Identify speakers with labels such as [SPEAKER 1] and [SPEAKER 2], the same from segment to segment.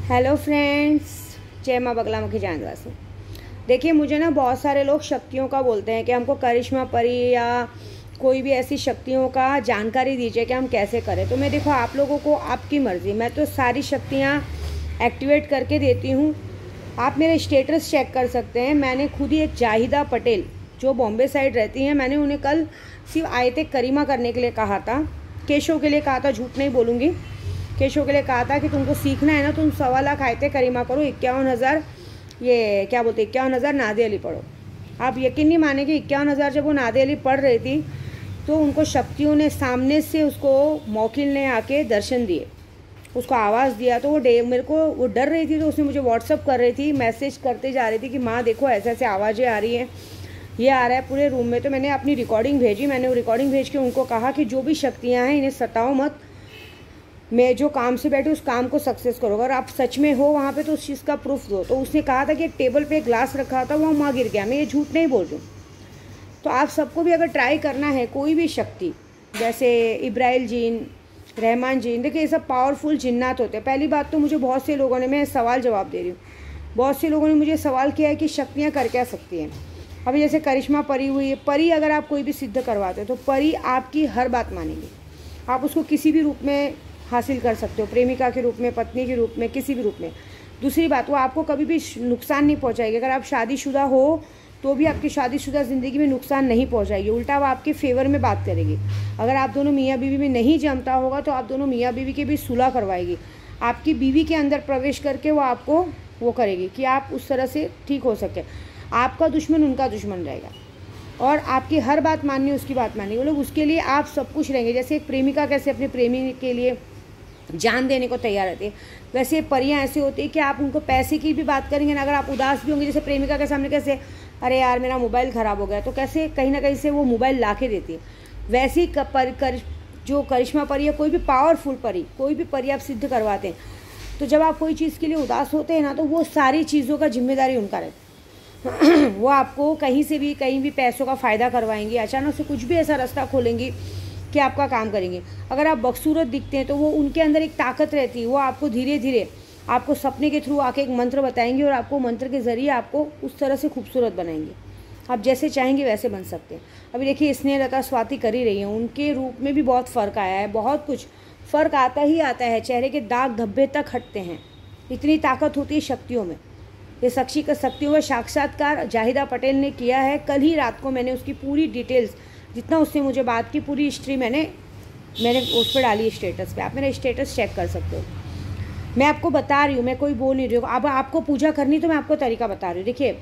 [SPEAKER 1] Hello friends, जय माँ बगला मुखी जानवासी। देखिए, मुझे ना बहुत सारे लोग शक्तियों का बोलते हैं कि हमको करिश्मा परी या कोई भी ऐसी शक्तियों का जानकारी दीजिए कि हम कैसे करें। तो मैं देखो, आप लोगों को आपकी मर्ज़ी, मैं तो सारी शक्तियाँ एक्टिवेट करके देती हूँ। आप मेरे स्टेटस चेक कर सकते हैं। मैंने खुद ही एक जाहिदा पटेल जो बॉम्बे साइड रहती हैं, मैंने उन्हें कल सिर्फ आयते करीमा करने के लिए कहा था, केशों के लिए कहा था, झूठ नहीं बोलूँगी, केशों के लिए कहा था कि तुमको सीखना है ना, तुम 1.25 लाख आयते करीमा करो, 51,000 ये क्या बोलते 51,000 नादे अली पढ़ो। आप यकीन नहीं माने कि 51,000 जब वो नादे अली पढ़ रही थी तो उनको शक्तियों ने सामने से, उसको मौकिल ने आके दर्शन दिए, उसको आवाज़ दिया। तो वो मेरे को वो डर रही थी, तो उसने मुझे व्हाट्सअप कर रही थी, मैसेज करते जा रही थी कि माँ देखो ऐसे ऐसे आवाज़ें आ रही हैं, ये आ रहा है पूरे रूम में। तो मैंने अपनी रिकॉर्डिंग भेजी, मैंने वो रिकॉर्डिंग भेज के उनको कहा कि जो भी शक्तियाँ हैं इन्हें सताओ मत, मैं जो काम से बैठी उस काम को सक्सेस करो। अगर आप सच में हो वहाँ पे तो उस चीज़ का प्रूफ दो। तो उसने कहा था कि एक टेबल पे ग्लास रखा था, वहाँ माँ गिर गया। मैं ये झूठ नहीं बोल रही हूँ। तो आप सबको भी अगर ट्राई करना है कोई भी शक्ति, जैसे इब्राहिल जीन, रहमान जीन, देखिए ये सब पावरफुल जिन्नात होते हैं। पहली बात तो मुझे बहुत से लोगों ने, मैं सवाल जवाब दे रही हूँ, बहुत से लोगों ने मुझे सवाल किया है कि शक्तियाँ कर क्या सकती हैं। अभी जैसे करिश्मा परी हुई है, परी अगर आप कोई भी सिद्ध करवाते हो तो परी आपकी हर बात मानेंगी। आप उसको किसी भी रूप में हासिल कर सकते हो, प्रेमिका के रूप में, पत्नी के रूप में, किसी भी रूप में। दूसरी बात, वो आपको कभी भी नुकसान नहीं पहुंचाएगी। अगर आप शादीशुदा हो तो भी आपकी शादीशुदा ज़िंदगी में नुकसान नहीं पहुंचाएगी, उल्टा वो आपके फेवर में बात करेगी। अगर आप दोनों मियाँ बीवी में नहीं जमता होगा तो आप दोनों मियाँ बीवी के भी सुलह करवाएगी। आपकी बीवी के अंदर प्रवेश करके वो आपको वो करेगी कि आप उस तरह से ठीक हो सके। आपका दुश्मन उनका दुश्मन रहेगा और आपकी हर बात माननी, उसकी बात माननी। वो लोग उसके लिए आप सब कुछ रहेंगे। जैसे एक प्रेमिका कैसे अपने प्रेमी के लिए जान देने को तैयार रहती है, वैसे परियां ऐसी होती है कि आप उनको पैसे की भी बात करेंगे ना, अगर आप उदास भी होंगे, जैसे प्रेमिका के सामने कैसे, अरे यार मेरा मोबाइल ख़राब हो गया, तो कैसे कहीं ना कहीं से वो मोबाइल ला के देती है। वैसे ही जो करिश्मा परी है, कोई भी पावरफुल परी, कोई भी परी आप सिद्ध करवाते हैं, तो जब आप कोई चीज़ के लिए उदास होते हैं ना, तो वो सारी चीज़ों का जिम्मेदारी उनका रहता है। वो आपको कहीं से भी, कहीं भी पैसों का फ़ायदा करवाएंगी, अचानक से कुछ भी ऐसा रास्ता खोलेंगी कि आपका काम करेंगे। अगर आप बदसूरत दिखते हैं तो वो उनके अंदर एक ताकत रहती है, वो आपको धीरे धीरे आपको सपने के थ्रू आके एक मंत्र बताएंगे और आपको मंत्र के ज़रिए आपको उस तरह से खूबसूरत बनाएंगे। आप जैसे चाहेंगे वैसे बन सकते हैं। अभी देखिए, स्नेहलता स्वाति कर ही रही हैं, उनके रूप में भी बहुत फ़र्क आया है, बहुत कुछ फ़र्क आता ही आता है, चेहरे के दाग धब्बे तक हटते हैं। इतनी ताकत होती है शक्तियों में। ये शक्तियों का साक्षात्कार जाहिदा पटेल ने किया है। कल ही रात को मैंने उसकी पूरी डिटेल्स, जितना उसने मुझे बात की, पूरी हिस्ट्री मैंने उस पर डाली स्टेटस पे। आप मेरा स्टेटस चेक कर सकते हो। मैं आपको बता रही हूँ, मैं कोई बोल नहीं रही हूँ। अब आपको पूजा करनी तो मैं आपको तरीका बता रही हूँ। देखिए,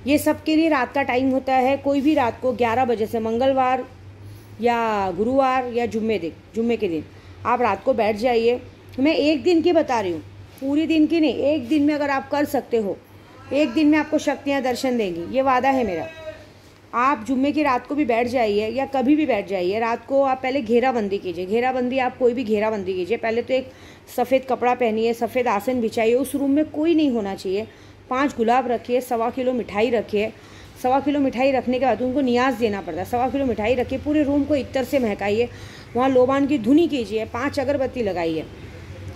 [SPEAKER 1] ये सब के लिए रात का टाइम होता है। कोई भी रात को 11 बजे से, मंगलवार या गुरुवार या जुम्मे के दिन आप रात को बैठ जाइए। मैं एक दिन की बता रही हूँ, पूरी दिन की नहीं। एक दिन में अगर आप कर सकते हो, एक दिन में आपको शक्तियाँ दर्शन देंगी, ये वादा है मेरा। आप जुम्मे की रात को भी बैठ जाइए या कभी भी बैठ जाइए, रात को आप पहले घेराबंदी कीजिए। घेराबंदी, आप कोई भी घेराबंदी कीजिए। पहले तो एक सफ़ेद कपड़ा पहनिए, सफ़ेद आसन बिछाइए, उस रूम में कोई नहीं होना चाहिए। 5 गुलाब रखिए, 1.25 किलो मिठाई रखिए। 1.25 किलो मिठाई रखने के बाद उनको नियाज देना पड़ता है। 1.25 किलो मिठाई रखिए, पूरे रूम को इत्तर से महकाइए, वहाँ लोबान की धुनी कीजिए, 5 अगरबत्ती लगाइए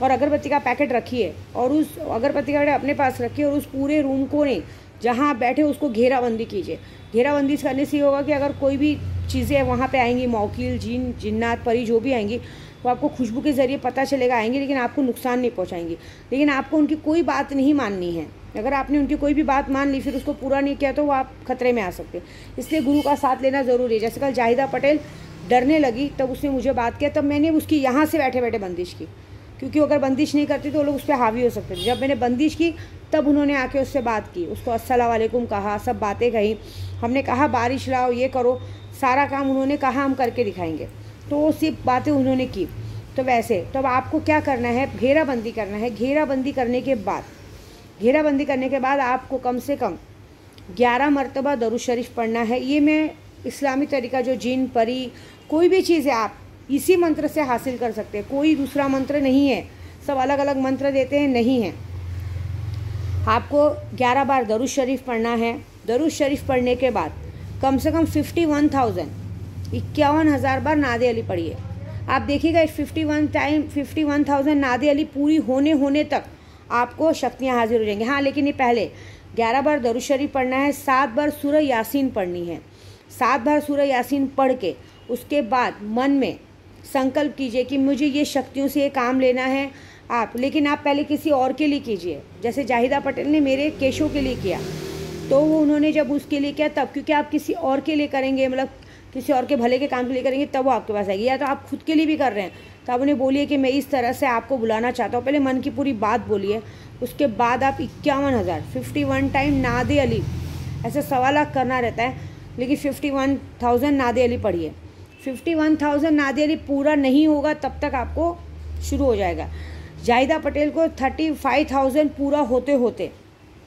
[SPEAKER 1] और अगरबत्ती का पैकेट रखिए और उस अगरबत्ती का पैकेट अपने पास रखिए और उस पूरे रूम को नहीं, जहाँ आप बैठे उसको घेराबंदी कीजिए। घेराबंदी करने से ये होगा कि अगर कोई भी चीज़ें वहाँ पे आएंगी, मौकिल, जिन, जिन्नात, परी जो भी आएंगी, वो आपको खुशबू के ज़रिए पता चलेगा आएंगी, लेकिन आपको नुकसान नहीं पहुँचाएंगी। लेकिन आपको उनकी कोई बात नहीं माननी है। अगर आपने उनकी कोई भी बात मान ली, फिर उसको पूरा नहीं किया, तो वो आप खतरे में आ सकते हैं। इसलिए गुरु का साथ लेना ज़रूरी है। जैसे कल जाहिदा पटेल डरने लगी, तब उसने मुझे बात किया, तब मैंने उसकी यहाँ से बैठे बैठे बंदिश की, क्योंकि अगर बंदिश नहीं करती तो वो लोग उस पर हावी हो सकते थे। जब मैंने बंदिश की तब उन्होंने आके उससे बात की, उसको अस्सलाम वालेकुम कहा, सब बातें कही। हमने कहा बारिश लाओ, ये करो, सारा काम उन्होंने कहा हम करके दिखाएंगे, तो वो सिर्फ बातें उन्होंने की। तो वैसे तो अब आपको क्या करना है, घेराबंदी करना है। घेराबंदी करने के बाद आपको कम से कम 11 मरतबा दरूद शरीफ पढ़ना है। ये मैं इस्लामी तरीका, जो जिन, परी, कोई भी चीज़ है, आप इसी मंत्र से हासिल कर सकते हैं। कोई दूसरा मंत्र नहीं है, सब अलग अलग मंत्र देते हैं, नहीं है। आपको 11 बार दरूद शरीफ पढ़ना है। दरूद शरीफ पढ़ने के बाद कम से कम 51,000 बार नादे अली पढ़िए। आप देखिएगा 51,000 नादे अली पूरी होने तक आपको शक्तियाँ हाजिर हो जाएंगी। हाँ, लेकिन ये पहले 11 बार दरूद शरीफ पढ़ना है, 7 बार सूरह यासीन पढ़नी है। 7 बार सूरह यासीन पढ़ के उसके बाद मन में संकल्प कीजिए कि मुझे ये शक्तियों से ये काम लेना है आप। लेकिन आप पहले किसी और के लिए कीजिए। जैसे जाहिदा पटेल ने मेरे केशों के लिए किया, तो वो उन्होंने जब उसके लिए किया तब, क्योंकि आप किसी और के लिए करेंगे, मतलब किसी और के भले के काम के लिए करेंगे, तब वो आपके पास आएगी। या तो आप खुद के लिए भी कर रहे हैं, तो आप उन्हें बोलिए कि मैं इस तरह से आपको बुलाना चाहता हूँ। पहले मन की पूरी बात बोलिए, उसके बाद आप 51 टाइम नादे अली, ऐसे 1.25 लाख करना रहता है, लेकिन 51,000 नादे अली पढ़िए। 51,000 नादे अली पूरा नहीं होगा तब तक आपको शुरू हो जाएगा। जाहिदा पटेल को 35,000 पूरा होते होते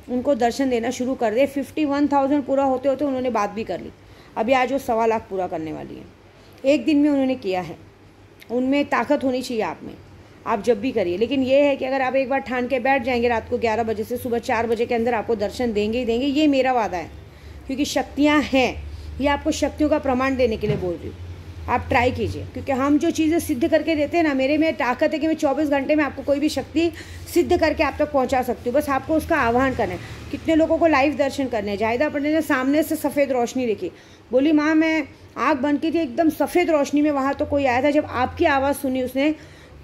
[SPEAKER 1] उनको दर्शन देना शुरू कर दिए। 51,000 पूरा होते होते उन्होंने बात भी कर ली। अभी आज वो 1.25 लाख पूरा करने वाली है। एक दिन में उन्होंने किया है। उनमें ताकत होनी चाहिए आप में, आप जब भी करिए। लेकिन ये है कि अगर आप एक बार ठान के बैठ जाएंगे, रात को 11 बजे से सुबह 4 बजे के अंदर आपको दर्शन देंगे ही देंगे, ये मेरा वादा है। क्योंकि शक्तियाँ हैं, ये आपको शक्तियों का प्रमाण देने के लिए बोल रही हूँ। आप ट्राई कीजिए, क्योंकि हम जो चीज़ें सिद्ध करके देते हैं ना, मेरे में ताकत है कि मैं 24 घंटे में आपको कोई भी शक्ति सिद्ध करके आप तक पहुंचा सकती हूँ। बस आपको उसका आह्वान करना है। कितने लोगों को लाइव दर्शन करने हैं। जाहिदा पटेल ने सामने से सफ़ेद रोशनी देखी, बोली माँ मैं आँख बंद की थी, एकदम सफ़ेद रोशनी में वहाँ तो कोई आया था। जब आपकी आवाज़ सुनी उसने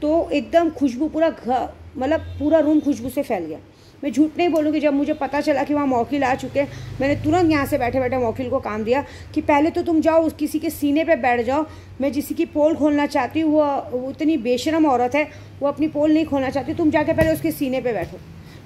[SPEAKER 1] तो एकदम खुशबू पूरा मतलब पूरा रूम खुशबू से फैल गया। मैं झूठ नहीं बोलूँगी, जब मुझे पता चला कि वहाँ मौकिल आ चुके हैं, मैंने तुरंत यहाँ से बैठे बैठे मौकिल को काम दिया कि पहले तो तुम जाओ किसी के सीने पे बैठ जाओ। मैं जिसी की पोल खोलना चाहती हूँ, वो इतनी बेशरम औरत है, वो अपनी पोल नहीं खोलना चाहती, तुम जाके पहले उसके सीने पे बैठो,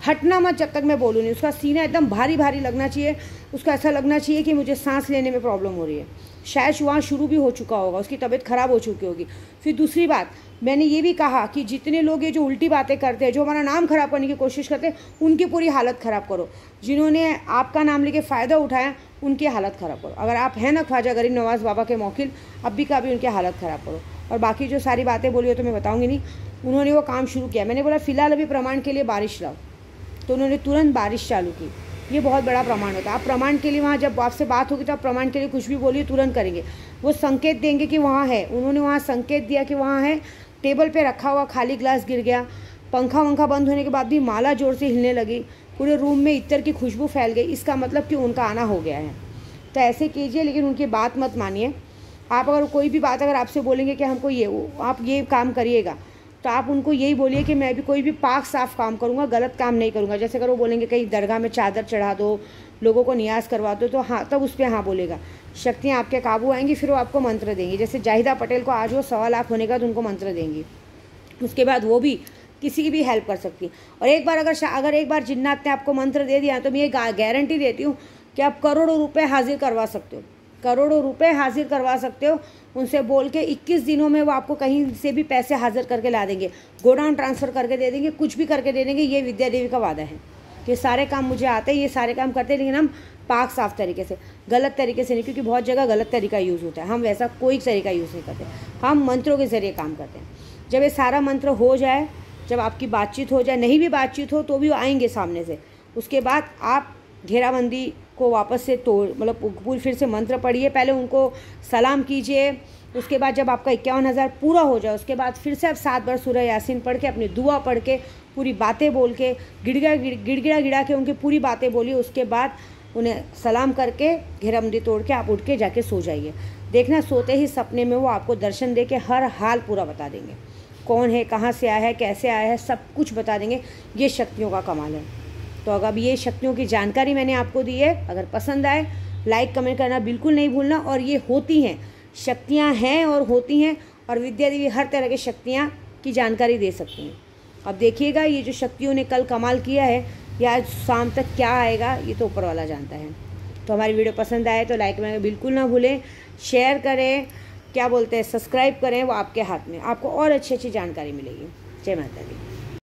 [SPEAKER 1] हटना मत जब तक मैं बोलूँ नहीं। उसका सीना एकदम भारी भारी लगना चाहिए, उसको ऐसा लगना चाहिए कि मुझे सांस लेने में प्रॉब्लम हो रही है। शायद वहाँ शुरू भी हो चुका होगा, उसकी तबीयत ख़राब हो चुकी होगी। फिर दूसरी बात, मैंने ये भी कहा कि जितने लोग ये जो उल्टी बातें करते हैं, जो हमारा नाम ख़राब करने की कोशिश करते हैं, उनकी पूरी हालत ख़राब करो। जिन्होंने आपका नाम लेके फ़ायदा उठाया, उनकी हालत ख़राब करो। अगर आप हैं ना ख्वाजा गरीब नवाज़ बाबा के मौकिल, अभी का अभी उनकी हालत ख़राब करो। और बाकी जो सारी बातें बोली हो तो मैं बताऊँगी नहीं। उन्होंने वो काम शुरू किया। मैंने बोला फ़िलहाल अभी प्रमाण के लिए बारिश लाओ, तो उन्होंने तुरंत बारिश चालू की। ये बहुत बड़ा प्रमाण होता है। आप प्रमाण के लिए वहाँ जब आपसे बात होगी तो आप प्रमाण के लिए कुछ भी बोलिए, तुरंत करेंगे। वो संकेत देंगे कि वहाँ है। उन्होंने वहाँ संकेत दिया कि वहाँ है। टेबल पे रखा हुआ खाली ग्लास गिर गया। पंखा वंखा बंद होने के बाद भी माला जोर से हिलने लगी। पूरे रूम में इत्र की खुशबू फैल गई। इसका मतलब कि उनका आना हो गया है। तो ऐसे कीजिए, लेकिन उनकी बात मत मानिए। आप अगर कोई भी बात अगर आपसे बोलेंगे कि हमको ये आप ये काम करिएगा, तो आप उनको यही बोलिए कि मैं भी कोई भी पाक साफ काम करूँगा, गलत काम नहीं करूँगा। जैसे अगर वो बोलेंगे कहीं दरगाह में चादर चढ़ा दो, लोगों को नियाज करवा दो, तो हाँ, तब उस पर हाँ बोलेगा। शक्तियाँ आपके काबू आएंगी, फिर वो आपको मंत्र देंगी। जैसे जाहिदा पटेल को आज वो 1.25 लाख होने का तो उनको मंत्र देंगी। उसके बाद वो भी किसी की भी हेल्प कर सकती है। और एक बार अगर एक बार जिन्नात ने आपको मंत्र दे दिया, तो मैं ये गारंटी देती हूँ कि आप करोड़ों रुपये हाजिर करवा सकते हो। करोड़ों रुपए हाजिर करवा सकते हो। उनसे बोल के 21 दिनों में वो आपको कहीं से भी पैसे हाजिर करके ला देंगे, गोडाउन ट्रांसफ़र करके दे देंगे, कुछ भी करके दे देंगे। ये विद्या देवी का वादा है कि सारे काम मुझे आते हैं, ये सारे काम करते हैं, लेकिन हम पाक साफ तरीके से, गलत तरीके से नहीं। क्योंकि बहुत जगह गलत तरीका यूज़ होता है, हम वैसा कोई तरीका यूज़ नहीं करते। हम मंत्रों के ज़रिए काम करते हैं। जब ये सारा मंत्र हो जाए, जब आपकी बातचीत हो जाए, नहीं भी बातचीत हो तो भी वो आएंगे सामने से, उसके बाद आप घेराबंदी को वापस से तोड़ पूरी फिर से मंत्र पढ़िए। पहले उनको सलाम कीजिए। उसके बाद जब आपका 51,000 पूरा हो जाए, उसके बाद फिर से आप 7 बार सूरह यासीन पढ़ के, अपनी दुआ पढ़ के, पूरी बातें बोल के, गिड़गिड़ा के उनकी पूरी बातें बोलिए। उसके बाद उन्हें सलाम करके घेराबंदी तोड़ के आप उठ के जाके सो जाइए। देखना सोते ही सपने में वो आपको दर्शन दे के हर हाल पूरा बता देंगे। कौन है, कहाँ से आया है, कैसे आया है, सब कुछ बता देंगे। ये शक्तियों का कमाल है। तो अगर ये शक्तियों की जानकारी मैंने आपको दी है, अगर पसंद आए लाइक कमेंट करना बिल्कुल नहीं भूलना। और ये होती हैं, शक्तियाँ हैं और होती हैं, और विद्या देवी हर तरह की शक्तियाँ की जानकारी दे सकती हैं। अब देखिएगा ये जो शक्तियों ने कल कमाल किया है, या आज शाम तक क्या आएगा, ये तो ऊपर वाला जानता है। तो हमारी वीडियो पसंद आए तो लाइक करना बिल्कुल ना भूलें, शेयर करें, क्या बोलते हैं, सब्सक्राइब करें, वो आपके हाथ में। आपको और अच्छी अच्छी जानकारी मिलेगी। जय माता दी।